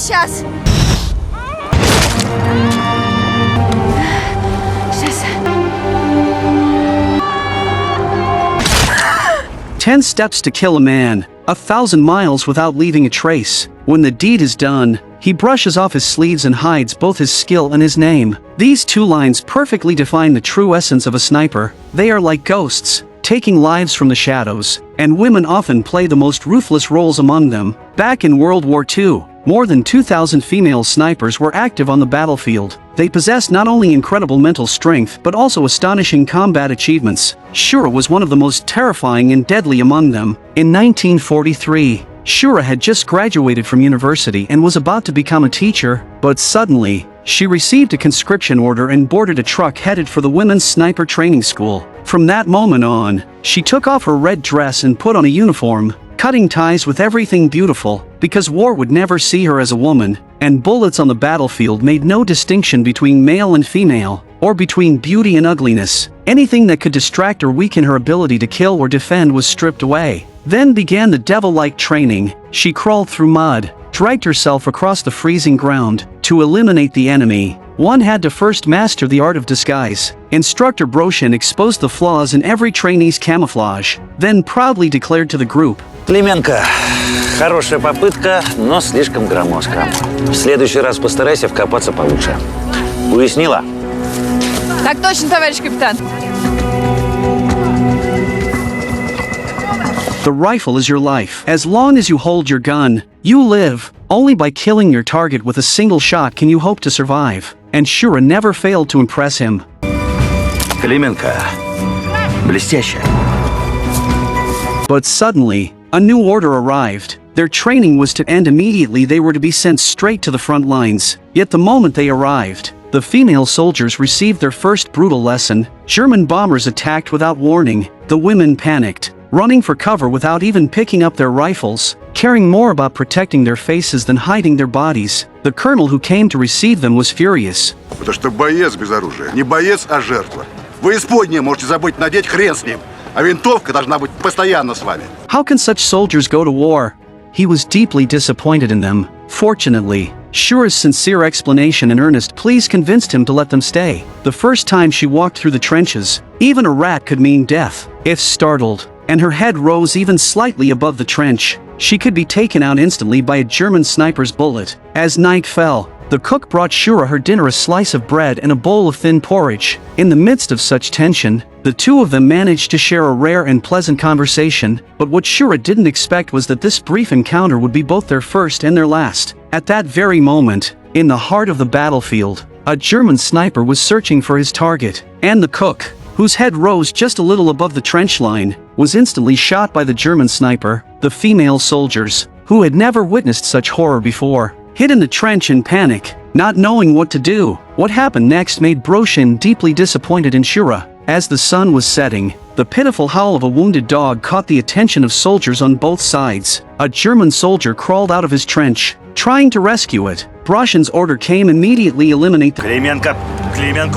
сейчас. Сейчас. 10 steps to kill a man, 1,000 miles without leaving a trace. When the deed is done, he brushes off his sleeves and hides both his skill and his name. These two lines perfectly define the true essence of a sniper. They are like ghosts, taking lives from the shadows, and women often play the most ruthless roles among them. Back in World War II, more than 2,000 female snipers were active on the battlefield. They possessed not only incredible mental strength but also astonishing combat achievements. Shura was one of the most terrifying and deadly among them. In 1943, Shura had just graduated from university and was about to become a teacher, but suddenly, she received a conscription order and boarded a truck headed for the women's sniper training school. From that moment on, she took off her red dress and put on a uniform, cutting ties with everything beautiful, because war would never see her as a woman, and bullets on the battlefield made no distinction between male and female, or between beauty and ugliness. Anything that could distract or weaken her ability to kill or defend was stripped away. Then began the devil-like training. She crawled through mud, dragged herself across the freezing ground. To eliminate the enemy, one had to first master the art of disguise. Instructor Broshin exposed the flaws in every trainee's camouflage, then proudly declared to the group, Клименко, хорошая попытка, но слишком громоздко. В следующий раз постарайся вкопаться получше. Уяснила? Так точно, товарищ капитан. The rifle is your life. As long as you hold your gun, you live. Only by killing your target with a single shot can you hope to survive. And Shura never failed to impress him. Клименко, блестяще. But suddenly, a new order arrived. Their training was to end immediately. They were to be sent straight to the front lines. Yet the moment they arrived, the female soldiers received their first brutal lesson. German bombers attacked without warning. The women panicked, running for cover without even picking up their rifles, caring more about protecting their faces than hiding their bodies. The colonel who came to receive them was furious. Потому что боец без оружия. Не боец, а жертва. Вы исподнее можете забыть надеть, хрен с ним. А винтовка должна быть постоянно с вами. How can such soldiers go to war? He was deeply disappointed in them. Fortunately, Shura's sincere explanation and earnest pleas convinced him to let them stay. The first time she walked through the trenches, even a rat could mean death. If startled, and her head rose even slightly above the trench, she could be taken out instantly by a German sniper's bullet. As night fell, the cook brought Shura her dinner, a slice of bread and a bowl of thin porridge. In the midst of such tension, the two of them managed to share a rare and pleasant conversation, but what Shura didn't expect was that this brief encounter would be both their first and their last. At that very moment, in the heart of the battlefield, a German sniper was searching for his target, and the cook, whose head rose just a little above the trench line, was instantly shot by the German sniper. The female soldiers, who had never witnessed such horror before, hid in the trench in panic, not knowing what to do. What happened next made Broshin deeply disappointed in Shura. As the sun was setting, the pitiful howl of a wounded dog caught the attention of soldiers on both sides. A German soldier crawled out of his trench, trying to rescue it. Broshin's order came immediately: eliminate Клименко,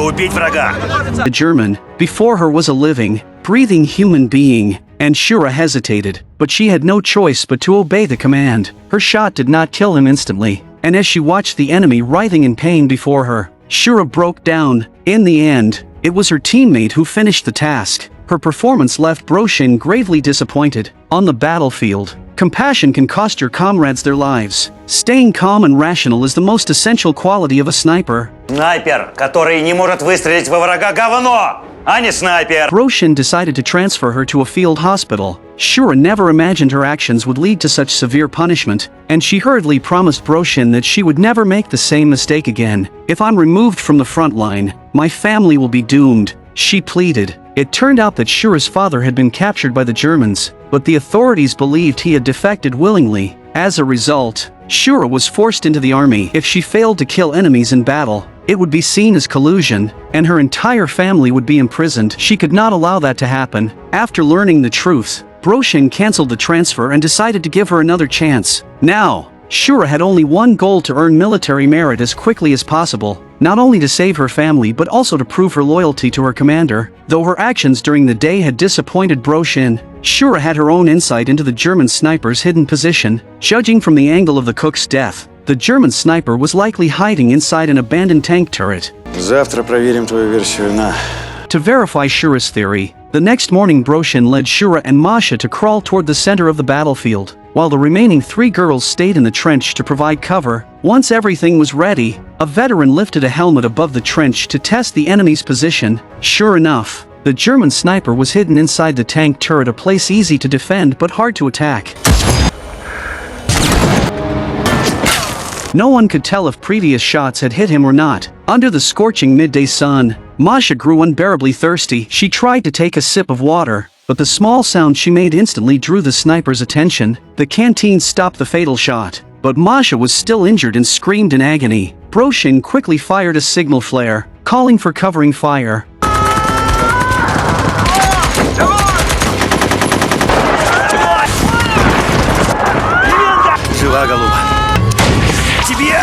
убить врага. the German. Before her was a living, breathing human being, and Shura hesitated, but she had no choice but to obey the command. Her shot did not kill him instantly, and as she watched the enemy writhing in pain before her, Shura broke down. In the end, it was her teammate who finished the task. Her performance left Broshin gravely disappointed. On the battlefield, compassion can cost your comrades their lives. Staying calm and rational is the most essential quality of a sniper. Снайпер, который не может выстрелить во врага, говно, а не снайпер. Broshin decided to transfer her to a field hospital. Shura never imagined her actions would lead to such severe punishment, and she hurriedly promised Broshin that she would never make the same mistake again. If I'm removed from the front line, my family will be doomed, she pleaded. It turned out that Shura's father had been captured by the Germans, but the authorities believed he had defected willingly. As a result, Shura was forced into the army. If she failed to kill enemies in battle, it would be seen as collusion, and her entire family would be imprisoned. She could not allow that to happen. After learning the truth, Broshin cancelled the transfer and decided to give her another chance. Now, Shura had only one goal: to earn military merit as quickly as possible, not only to save her family but also to prove her loyalty to her commander. Though her actions during the day had disappointed Broshin, Shura had her own insight into the German sniper's hidden position. Judging from the angle of the cook's death, the German sniper was likely hiding inside an abandoned tank turret. Завтра проверим твою версию на... To verify Shura's theory, the next morning Broshin led Shura and Masha to crawl toward the center of the battlefield, while the remaining 3 girls stayed in the trench to provide cover. Once everything was ready, a veteran lifted a helmet above the trench to test the enemy's position. Sure enough, the German sniper was hidden inside the tank turret, a place easy to defend but hard to attack. No one could tell if previous shots had hit him or not. Under the scorching midday sun, Masha grew unbearably thirsty. She tried to take a sip of water, but the small sound she made instantly drew the sniper's attention. The canteen stopped the fatal shot, but Masha was still injured and screamed in agony. Broshin quickly fired a signal flare, calling for covering fire. Жива, голуба. Тебе!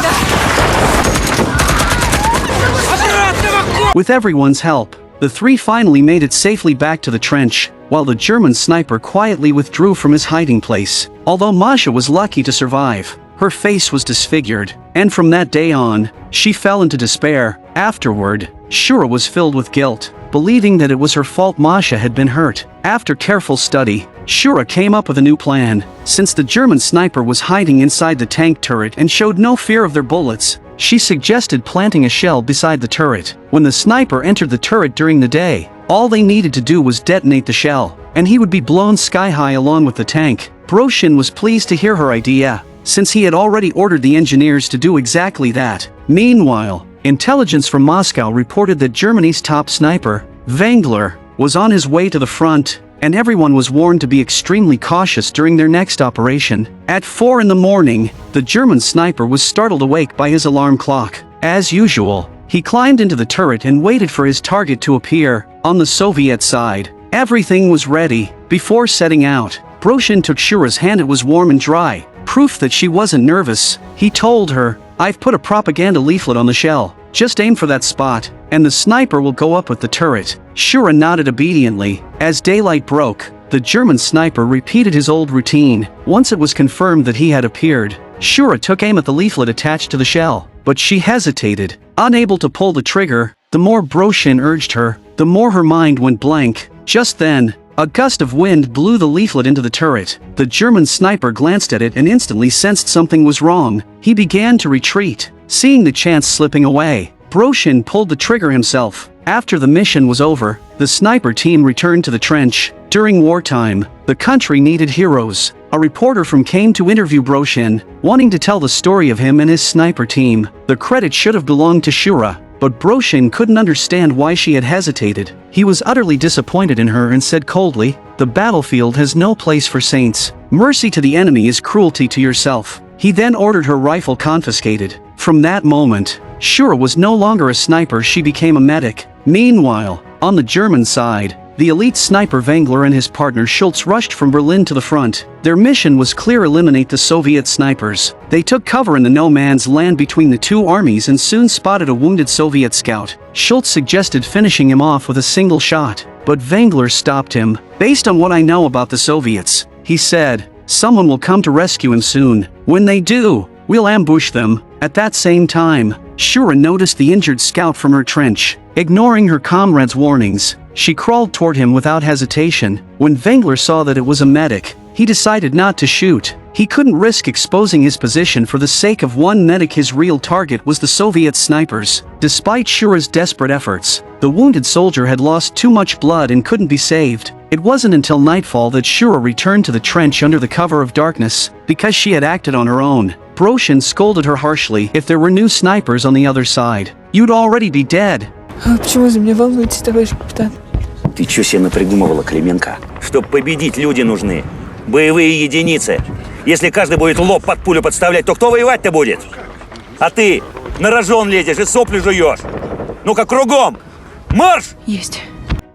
With everyone's help, the 3 finally made it safely back to the trench, while the German sniper quietly withdrew from his hiding place. Although Masha was lucky to survive, her face was disfigured, and from that day on, she fell into despair. Afterward, Shura was filled with guilt, believing that it was her fault Masha had been hurt. After careful study, Shura came up with a new plan. Since the German sniper was hiding inside the tank turret and showed no fear of their bullets, she suggested planting a shell beside the turret. When the sniper entered the turret during the day, all they needed to do was detonate the shell, and he would be blown sky-high along with the tank. Broshin was pleased to hear her idea, since he had already ordered the engineers to do exactly that. Meanwhile, intelligence from Moscow reported that Germany's top sniper, Wangler, was on his way to the front, and everyone was warned to be extremely cautious during their next operation. At 4 in the morning, the German sniper was startled awake by his alarm clock. As usual, he climbed into the turret and waited for his target to appear. On the Soviet side, everything was ready. Before setting out, Broshin took Shura's hand. It was warm and dry, proof that she wasn't nervous. He told her, "I've put a propaganda leaflet on the shell. Just aim for that spot, and the sniper will go up with the turret." Shura nodded obediently. As daylight broke, the German sniper repeated his old routine. Once it was confirmed that he had appeared, Shura took aim at the leaflet attached to the shell, but she hesitated, unable to pull the trigger. The more Broshin urged her, the more her mind went blank. Just then, a gust of wind blew the leaflet into the turret. The German sniper glanced at it and instantly sensed something was wrong. He began to retreat. Seeing the chance slipping away, Broshin pulled the trigger himself. After the mission was over, the sniper team returned to the trench. During wartime, the country needed heroes. A reporter came to interview Broshin, wanting to tell the story of him and his sniper team. The credit should have belonged to Shura, but Broshin couldn't understand why she had hesitated. He was utterly disappointed in her and said coldly, "The battlefield has no place for saints. Mercy to the enemy is cruelty to yourself." He then ordered her rifle confiscated. From that moment, Shura was no longer a sniper, she became a medic. Meanwhile, on the German side, the elite sniper Wangler and his partner Schultz rushed from Berlin to the front. Their mission was clear: eliminate the Soviet snipers. They took cover in the no-man's land between the 2 armies and soon spotted a wounded Soviet scout. Schultz suggested finishing him off with a single shot, but Wangler stopped him. "Based on what I know about the Soviets," he said, "someone will come to rescue him soon. When they do, we'll ambush them." At that same time, Shura noticed the injured scout from her trench. Ignoring her comrade's warnings, she crawled toward him without hesitation. When Wangler saw that it was a medic, he decided not to shoot. He couldn't risk exposing his position for the sake of one medic. His real target was the Soviet snipers. Despite Shura's desperate efforts, the wounded soldier had lost too much blood and couldn't be saved. It wasn't until nightfall that Shura returned to the trench under the cover of darkness. Because she had acted on her own, Broshin scolded her harshly. "If there were new snipers on the other side, you'd already be dead." Почему за меня волнуетесь, товарищ капитан? Ты чё себе напридумывала, Клименко? Чтоб победить, люди нужны. Боевые единицы. Если каждый будет лоб под пулю подставлять, то кто воевать-то будет? А ты на рожон лезешь и сопли жуешь. Ну-ка, кругом! Марш! Есть.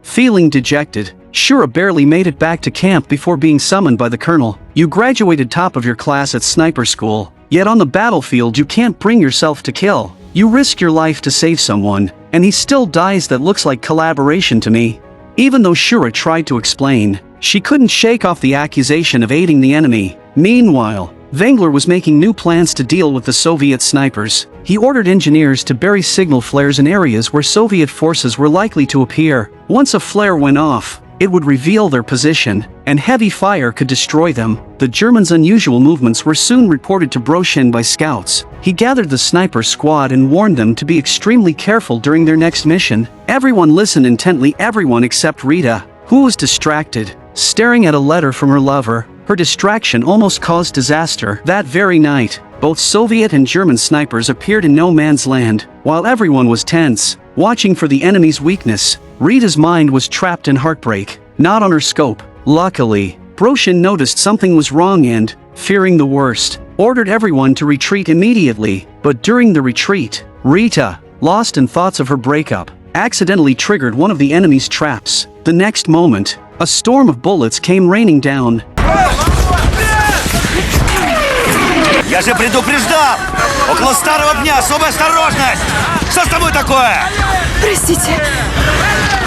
Feeling dejected, Shura barely made it back to camp before being summoned by the colonel. "You graduated top of your class at sniper school, yet on the battlefield you can't bring yourself to kill. You risk your life to save someone, and he still dies. That looks like collaboration to me." Even though Shura tried to explain, she couldn't shake off the accusation of aiding the enemy. Meanwhile, Wangler was making new plans to deal with the Soviet snipers. He ordered engineers to bury signal flares in areas where Soviet forces were likely to appear. Once a flare went off, it would reveal their position, and heavy fire could destroy them. The Germans' unusual movements were soon reported to Demotion by scouts. He gathered the sniper squad and warned them to be extremely careful during their next mission. Everyone listened intently, everyone except Rita, who was distracted, staring at a letter from her lover. Her distraction almost caused disaster. That very night, both Soviet and German snipers appeared in no man's land. While everyone was tense, watching for the enemy's weakness, Rita's mind was trapped in heartbreak, not on her scope. Luckily, Demotion noticed something was wrong and, fearing the worst, ordered everyone to retreat immediately. But during the retreat, Rita, lost in thoughts of her breakup, accidentally triggered one of the enemy's traps. The next moment, a storm of bullets came raining down. Я же предупреждал! Около старого пня особая осторожность! Что с тобой такое? Простите.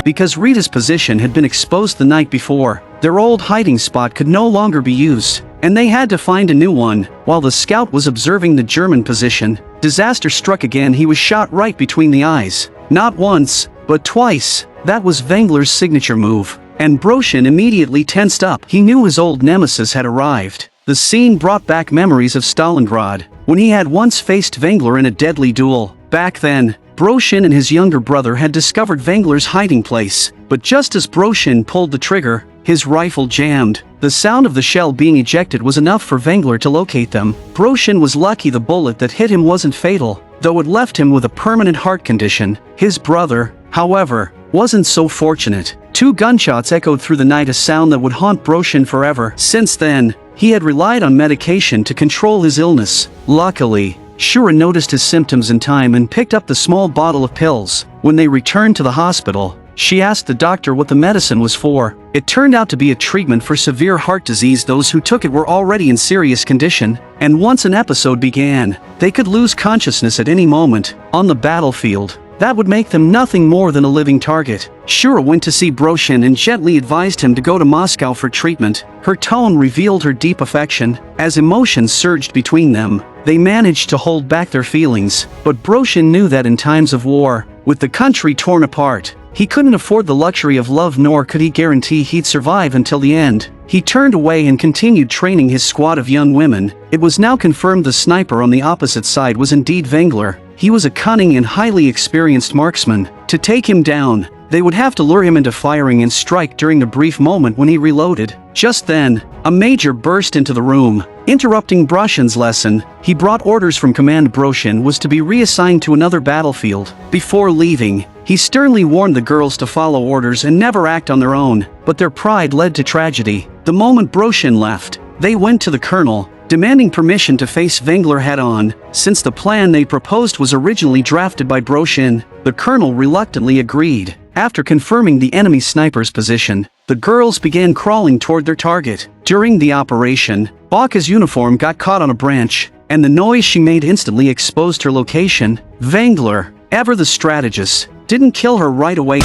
Because Rita's position had been exposed the night before, their old hiding spot could no longer be used, and they had to find a new one. While the scout was observing the German position, disaster struck again. He was shot right between the eyes. Not once, but twice. That was Wangler's signature move, and Demotion immediately tensed up. He knew his old nemesis had arrived. The scene brought back memories of Stalingrad, when he had once faced Wangler in a deadly duel. Back then, Demotion and his younger brother had discovered Wangler's hiding place, but just as Demotion pulled the trigger, his rifle jammed. The sound of the shell being ejected was enough for Wangler to locate them. Demotion was lucky the bullet that hit him wasn't fatal, though it left him with a permanent heart condition. His brother, however, wasn't so fortunate. 2 gunshots echoed through the night, a sound that would haunt Demotion forever. Since then, he had relied on medication to control his illness. Luckily, Shura noticed his symptoms in time and picked up the small bottle of pills. When they returned to the hospital, she asked the doctor what the medicine was for. It turned out to be a treatment for severe heart disease. Those who took it were already in serious condition, and once an episode began, they could lose consciousness at any moment. On the battlefield, that would make them nothing more than a living target. Shura went to see Demotion and gently advised him to go to Moscow for treatment. Her tone revealed her deep affection. As emotions surged between them, they managed to hold back their feelings. But Demotion knew that in times of war, with the country torn apart, he couldn't afford the luxury of love, nor could he guarantee he'd survive until the end. He turned away and continued training his squad of young women. It was now confirmed the sniper on the opposite side was indeed Wangler. He was a cunning and highly experienced marksman. To take him down, they would have to lure him into firing and strike during the brief moment when he reloaded. Just then, a major burst into the room, interrupting Demotion's lesson. He brought orders from command. Demotion was to be reassigned to another battlefield. Before leaving, he sternly warned the girls to follow orders and never act on their own, but their pride led to tragedy. The moment Demotion left, they went to the colonel, demanding permission to face Wangler head-on. Since the plan they proposed was originally drafted by Demotion, the colonel reluctantly agreed. After confirming the enemy sniper's position, the girls began crawling toward their target. During the operation, Baka's uniform got caught on a branch, and the noise she made instantly exposed her location. Wangler, ever the strategist, didn't kill her right away.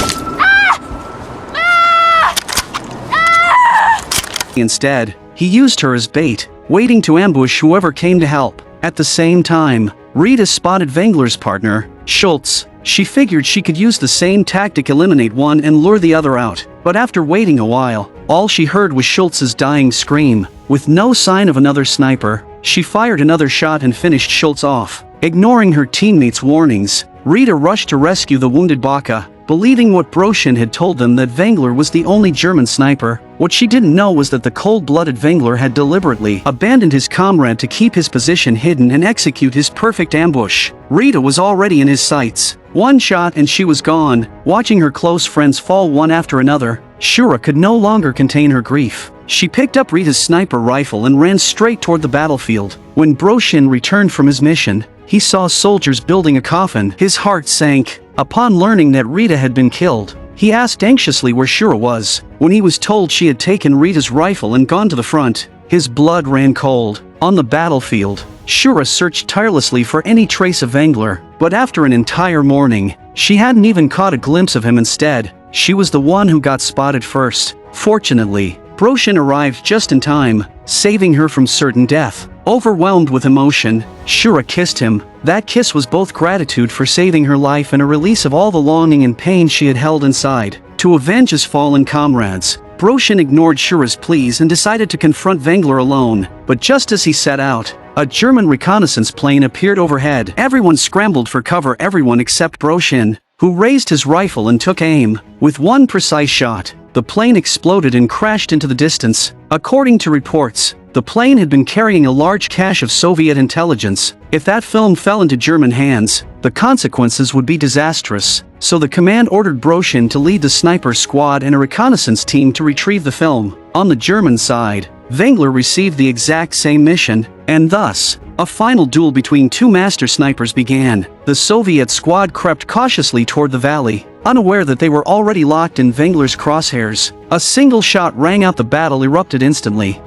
Instead, he used her as bait, waiting to ambush whoever came to help. At the same time, Rita spotted Wangler's partner, Schultz. She figured she could use the same tactic, eliminate one and lure the other out. But after waiting a while, all she heard was Schultz's dying scream. With no sign of another sniper, she fired another shot and finished Schultz off. Ignoring her teammates' warnings, Rita rushed to rescue the wounded Baka, believing what Demotion had told them, that Wangler was the only German sniper. What she didn't know was that the cold-blooded Wangler had deliberately abandoned his comrade to keep his position hidden and execute his perfect ambush. Rita was already in his sights. One shot and she was gone. Watching her close friends fall one after another, Shura could no longer contain her grief. She picked up Rita's sniper rifle and ran straight toward the battlefield. When Demotion returned from his mission, he saw soldiers building a coffin. His heart sank. Upon learning that Rita had been killed, he asked anxiously where Shura was. When he was told she had taken Rita's rifle and gone to the front, his blood ran cold. On the battlefield, Shura searched tirelessly for any trace of Wangler, but after an entire morning, she hadn't even caught a glimpse of him. Instead, she was the one who got spotted first. Fortunately, Broshin arrived just in time, saving her from certain death. Overwhelmed with emotion, Shura kissed him. That kiss was both gratitude for saving her life and a release of all the longing and pain she had held inside. To avenge his fallen comrades, Broshin ignored Shura's pleas and decided to confront Wangler alone. But just as he set out, a German reconnaissance plane appeared overhead. Everyone scrambled for cover, everyone except Broshin, who raised his rifle and took aim. With one precise shot, the plane exploded and crashed into the distance. According to reports, the plane had been carrying a large cache of Soviet intelligence. If that film fell into German hands, the consequences would be disastrous. So the command ordered Broshin to lead the sniper squad and a reconnaissance team to retrieve the film. On the German side, Wangler received the exact same mission, and thus, a final duel between two master snipers began. The Soviet squad crept cautiously toward the valley, unaware that they were already locked in Wangler's crosshairs. A single shot rang out, the battle erupted instantly.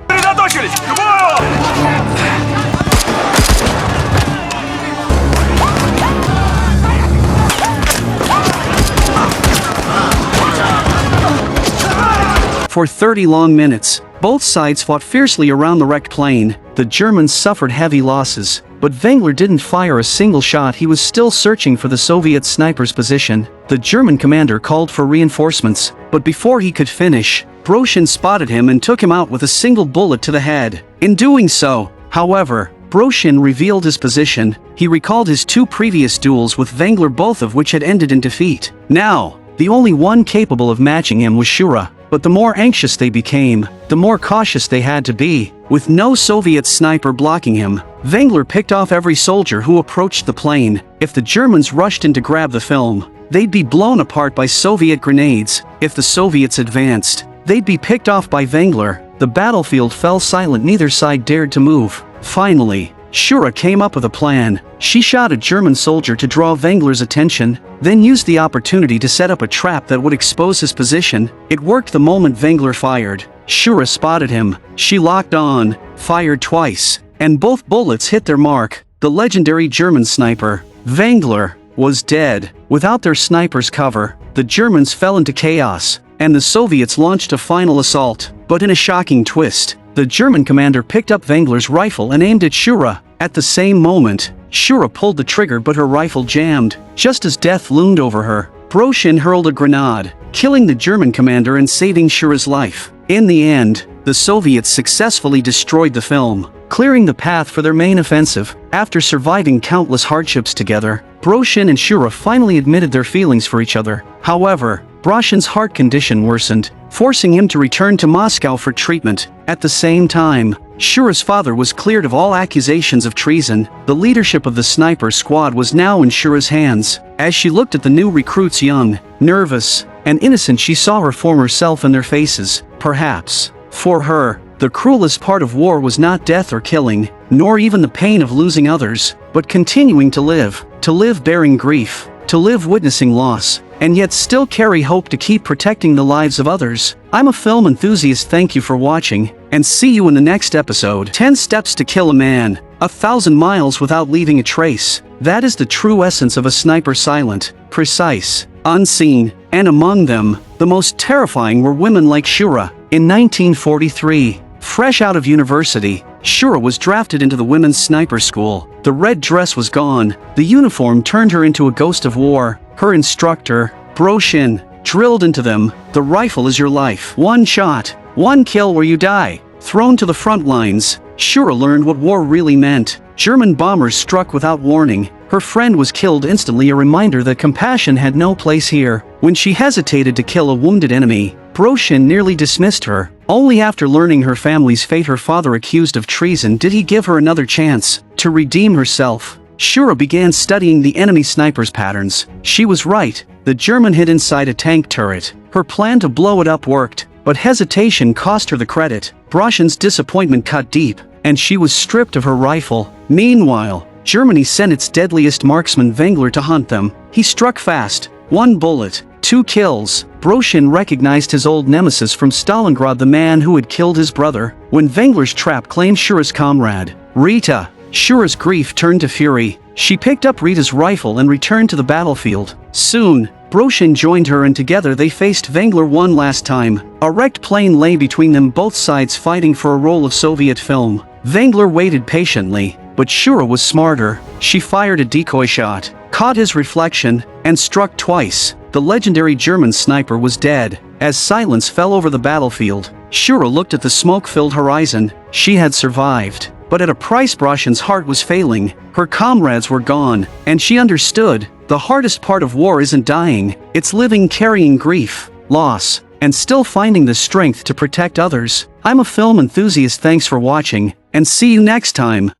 For 30 long minutes, both sides fought fiercely around the wrecked plane. The Germans suffered heavy losses, but Wangler didn't fire a single shot. He was still searching for the Soviet sniper's position. The German commander called for reinforcements, but before he could finish, Broshin spotted him and took him out with a single bullet to the head. In doing so, however, Broshin revealed his position. He recalled his two previous duels with Wangler, both of which had ended in defeat. Now, the only one capable of matching him was Shura. But the more anxious they became, the more cautious they had to be. With no Soviet sniper blocking him, Wangler picked off every soldier who approached the plane. If the Germans rushed in to grab the film, they'd be blown apart by Soviet grenades. If the Soviets advanced, they'd be picked off by Wangler. The battlefield fell silent, neither side dared to move. Finally, Shura came up with a plan. She shot a German soldier to draw Wangler's attention, then used the opportunity to set up a trap that would expose his position. It worked the moment Wangler fired. Shura spotted him. She locked on, fired twice, and both bullets hit their mark. The legendary German sniper, Wangler, was dead. Without their sniper's cover, the Germans fell into chaos, and the Soviets launched a final assault. But in a shocking twist, the German commander picked up Wangler's rifle and aimed at Shura. At the same moment, Shura pulled the trigger, but her rifle jammed. Just as death loomed over her, Broshin hurled a grenade, killing the German commander and saving Shura's life. In the end, the Soviets successfully destroyed the film, clearing the path for their main offensive. After surviving countless hardships together, Broshin and Shura finally admitted their feelings for each other. However, Broshin's heart condition worsened, forcing him to return to Moscow for treatment. At the same time, Shura's father was cleared of all accusations of treason. The leadership of the sniper squad was now in Shura's hands. As she looked at the new recruits, young, nervous, and innocent, she saw her former self in their faces. Perhaps, for her, the cruelest part of war was not death or killing, nor even the pain of losing others, but continuing to live bearing grief, to live witnessing loss, and yet still carry hope to keep protecting the lives of others. I'm a film enthusiast. Thank you for watching, and see you in the next episode. 10 Steps to Kill a Man, 1,000 Miles Without Leaving a Trace. That is the true essence of a sniper: silent, precise, unseen, and among them, the most terrifying were women like Shura. In 1943, fresh out of university, Shura was drafted into the women's sniper school. The red dress was gone. The uniform turned her into a ghost of war. Her instructor, Broshin, drilled into them, "The rifle is your life. One shot, one kill or you die." Thrown to the front lines, Shura learned what war really meant. German bombers struck without warning. Her friend was killed instantly, a reminder that compassion had no place here. When she hesitated to kill a wounded enemy, Broshin nearly dismissed her. Only after learning her family's fate, her father accused of treason, did he give her another chance to redeem herself. Shura began studying the enemy snipers' patterns. She was right. The German hid inside a tank turret. Her plan to blow it up worked, but hesitation cost her the credit. Broshin's disappointment cut deep, and she was stripped of her rifle. Meanwhile, Germany sent its deadliest marksman Wangler to hunt them. He struck fast. 1 bullet, 2 kills. Broshin recognized his old nemesis from Stalingrad, the man who had killed his brother. When Wangler's trap claimed Shura's comrade, Rita, Shura's grief turned to fury. She picked up Rita's rifle and returned to the battlefield. Soon, Demotion joined her and together they faced Wangler one last time. A wrecked plane lay between them, both sides fighting for a roll of Soviet film. Wangler waited patiently, but Shura was smarter. She fired a decoy shot, caught his reflection, and struck twice. The legendary German sniper was dead. As silence fell over the battlefield, Shura looked at the smoke-filled horizon. She had survived, but at a price. Broshen's heart was failing. Her comrades were gone, and she understood. The hardest part of war isn't dying, it's living, carrying grief, loss, and still finding the strength to protect others. I'm a film enthusiast. Thanks for watching, and see you next time.